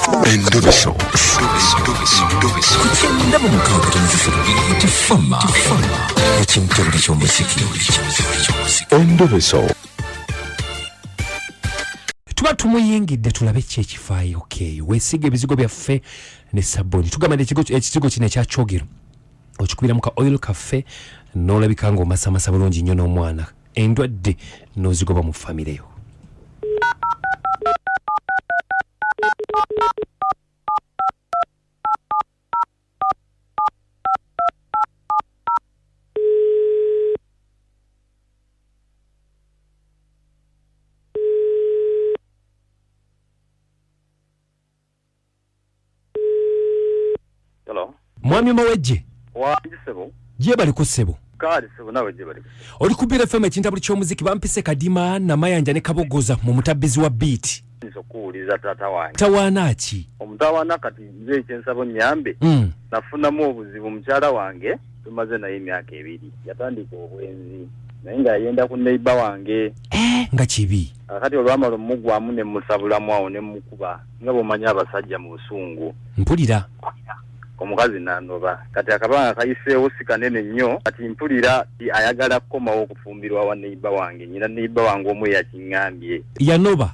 Endobeso. Kutenda mu mukaaga tifama. Ekintu eky'omuziki. Endobeso. Tuba tumuyingidde tulabe ki ekifaayo okay. Weesiga ebizigo byaffe ne sabuni. Tugamba ekizigo kino ekya kyogero. Okikubira mu ka oil cafe n'olabika ng'omasamasa bulungi nnyo n'omwana. Endwadde n'ozigoba mu famire yo. Hello. Mwami mawejje. Wanjisebo. Je bali kusebo. Kali sebo nawe je bali. Oli kubira FM ekintabuli ky'omuziki bampise kadima na mayanja ne kabogoza mu mutabbizi wa beat. Nsokuuliza tata wange. Tawana ki? Omutawana kati nze ekyensabo nyambe. Nafunamu obuzibu mukyala wange tumaze naye emyaka 2. Yatandika obwenzi. Naye nga yenda ku neighbor wange. Nga kibi. Akati olwamalo mugwamu ne musabulamu awo ne mukuba. Nga bomanya abasajja mu busungu. Mpulira. Omukazi nanoba kati akabanga kayiseewo sikanene nnyo kati mpulira ayagala kukomawo okufumbirwa wa neighbor wange nyina neighbor wange omwe yakiŋŋambye yanoba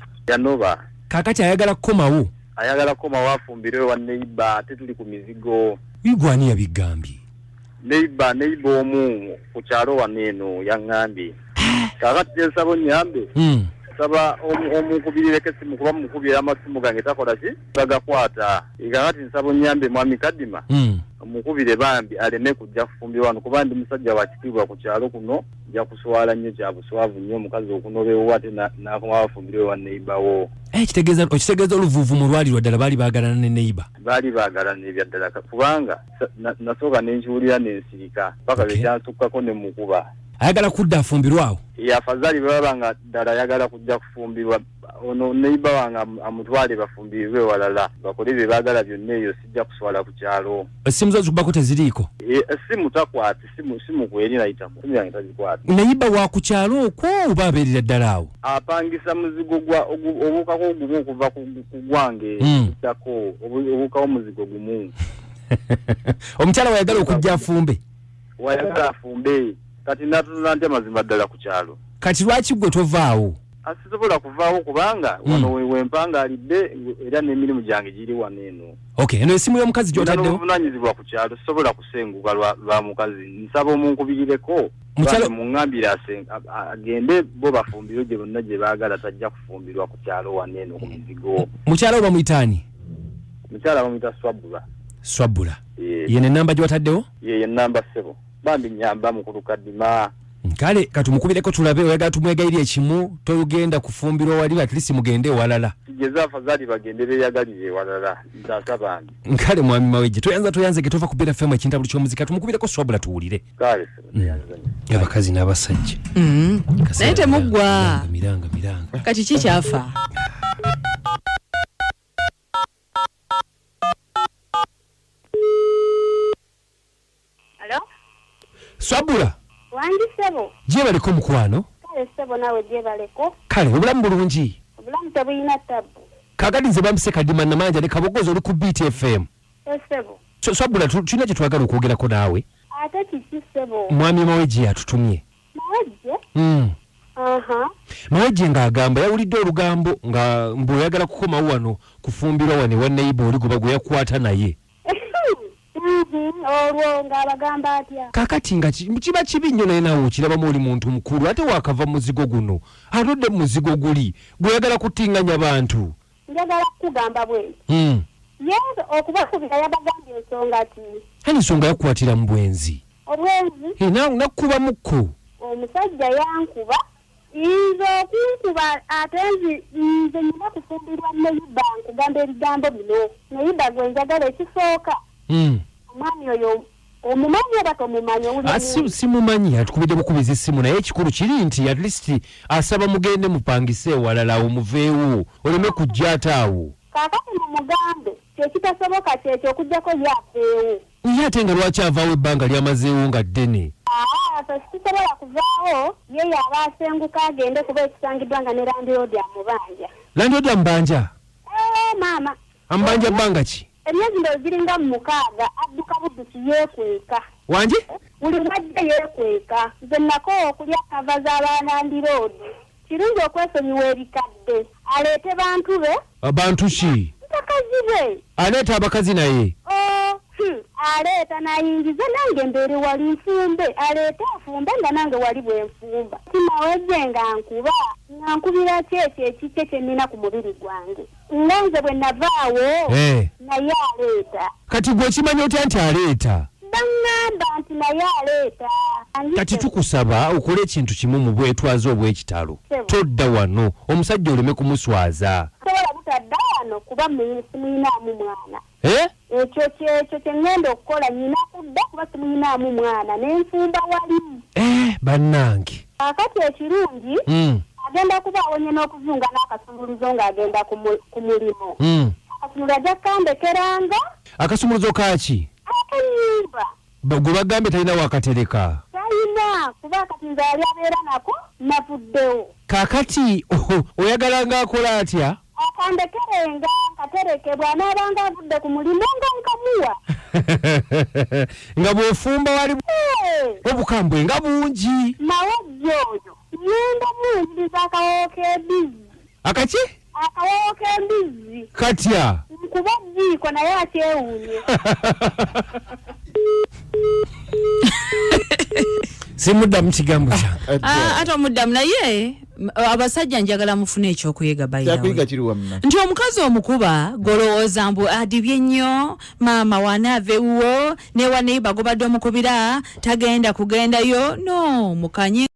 kakati ayagala kukomawo afumbirwe wa neighbor ate tuli ku mizigo igwani yabigambye neighbor omu ku kyalo waneeno yaŋŋambye kakati ensabo nyambe saba omukubirire kesimu kuba mukubira amasimu gange takola ki bagakwata igakati nsabo nyambe mwami kadima mukubire bambi aleme kujja kufumbirwa wano kuba ndi musajja wa kitiibwa ku kyalo kuno nja kuswala nnyo kya buswavu nnyo omukazi okunobeewo ate n'akoma bafumbirwe wa neighbor wo okitegeeza oluvuuvu mu lwaliro ddala baali baagalana ne neighbor baali baagalana ebya ddala kubanga nasooka nenkiwulira n'ensirika paka bekyansukkako ne mukuba ayagala kudda afumbirwawo afadhali baba nga ddala ayagala kujja kufumbirwa ono neighbor wange amutwale bafumbirwe walala bakole bye baagala byonna eyo sijja kuswala ku kyalo essimu zo zikubako teziriiko essimu takwata simu kweri nayitamu simu yange tazikwata neighbor wa ku kyalo okwo oba abeerera ddala awo apangisa muzigo obuukako ogumu okuva ku gwange ddako obuukawo muzigo gumu omukyala wayagala okujja afumbe wayagala afumbe kati natunula nti amazima ddala ku kyalo kati lwaki gwe tovaawo asisobola kuvaawo kubanga wano wempangaalidde era n'emirimu gyange giri waneeno okay eno esimu y'omukazi gy'otaddewo n'obuvunanyizibwa ku kyalo sisobola kusenguka lwa mukazi nsaba omunkubireko muŋŋambire agende bo bafumbirwe gye bonna gye baagala tajja kufumbirwa ku kyalo waneeno ku mizigo mukyala we bamuyitaani mukyala bamuyita Swabula yene namba gy'otaddewo ye namba 7 bambi nyamba mukulu kadima kale katumukubireko tulabe oyagala tumwegayirye ekimu togenda kufumbirwa wali at least mugende walala kigeza afadhali bagende beyagalire walala ndasabandi kale mwami mawejje toyanze getova kubira FM ekintabuli ky'omuzika tumukubireko Swabula tuwulire kale abakazi n'abasajja naye temuggwa miranga kati kikyafa Swabula wangi sebo je baliko mukwano kale sebo nawe je baleko kale obulamu bulungi obulamu tabuyina tabu kakati nze bampise kadima namanja ne kabogozo oli ku Beat FM sebo Swabula tulina kye twagala okwogerako naawe ate kiki sebo mwami mawejje atutumye mawejje mawejje ng'agamba yawulidde olugambo nga mbweyagala kukomawo wano kufumbirwa wane wa neighbor oli gwe yakwata naye olwo ng'abagamba atya kakati nga kiba kibi nnyo naye naawe okirabamu oli muntu mukulu ate wakava muzigo guno atodde muzigo guli gweyagala kutinganya bantu njagala kukugamba bwezi yenze okubakubira yabagambye ensonga ki ani ensonga yakukwatira mu bwenzi obwenzi nakkuba mukko omusajja yankuba nze okunkuba ate nze nyina kufumbirwa neighbor nkugamba ebigambo bino neighbor gwe njagala ekisooka omwami oyo omumanyi oba tomumanyi simumanyi atukubidde bukubiza essimu naye ekikulu kiri nti at least asaba mugende mupangise ewalala omuveewo oleme kujja ate awo kaakati mumugambe kyekitasoboka kyekyo okugjako yafeewo ye ate nga lwaki avaawo ebbanga lyamazeewo nga ddene sisobola kuvaawo ye yaba asenguka agende kuba ekisangiddwa nga ne landiroodi amubanja landiroodi amubanja maama ambanja bbanga ki emyezi ndo giringa mu 6 adduka buddusi yeekweka wanje buli mwajja yeekweka nze nako okulya kava z'abaana ndiroodi kirungi okwesonyiwa ebikadde aleete bantu be abantu ki bakazi be aleeta abakazi naye aleeta nayingize nange mbeere wali nfumbe aleeta afumbe nga nange wali bwenfumba kinaweze nga nkubira ki ekyo ekikye kyennina ku mubiri gwange nga nze bwe navaawo naye aleeta kati gwe okimanya otya nti aleeta baŋŋamba nti naye aleeta kati tukusaba okole ekintu kimu mu bwetwaze obw'ekitalo todda wano omusajja oleme kumuswaza sobola butadda wano kuba simuyinaamu mwana ekyo kyeŋŋenda okukola nyina kudda kuba simuyinaamu mwana nenfumba wali bannange akati ekirungi agenda kuba awonye n'okuzunga n'akasumuluzo ng'agenda ku mulimo akasumuluzo ajja kukambekeranga akasumuluzo kaki ak'ennyumba gwe bagambye talina wakatereka talina kuba akati nze yali abeera nako navuddewo kaakati oyagala ng'akola atya akandekerenga nkatereke bw'anaabanga avudde ku mulimo nga nkamuwa nga bw'ofumba wali obukambwe nga bungi mawajja oyo ngenda muyiniriza akawowo k'embizi akaki akawowo k'embizi katya nkuba jjiiko naye akyewuunye simuddamu kigambo kyange ate omuddamu naye abasajja njagala mufune ekyokuyiga kyakuyiga kiri wamma nti omukazi omukuba golowooza mbu adibye nnyo maama wanaave wuwo newa neiba gobadde omukubira tagenda kugendayo no mukanye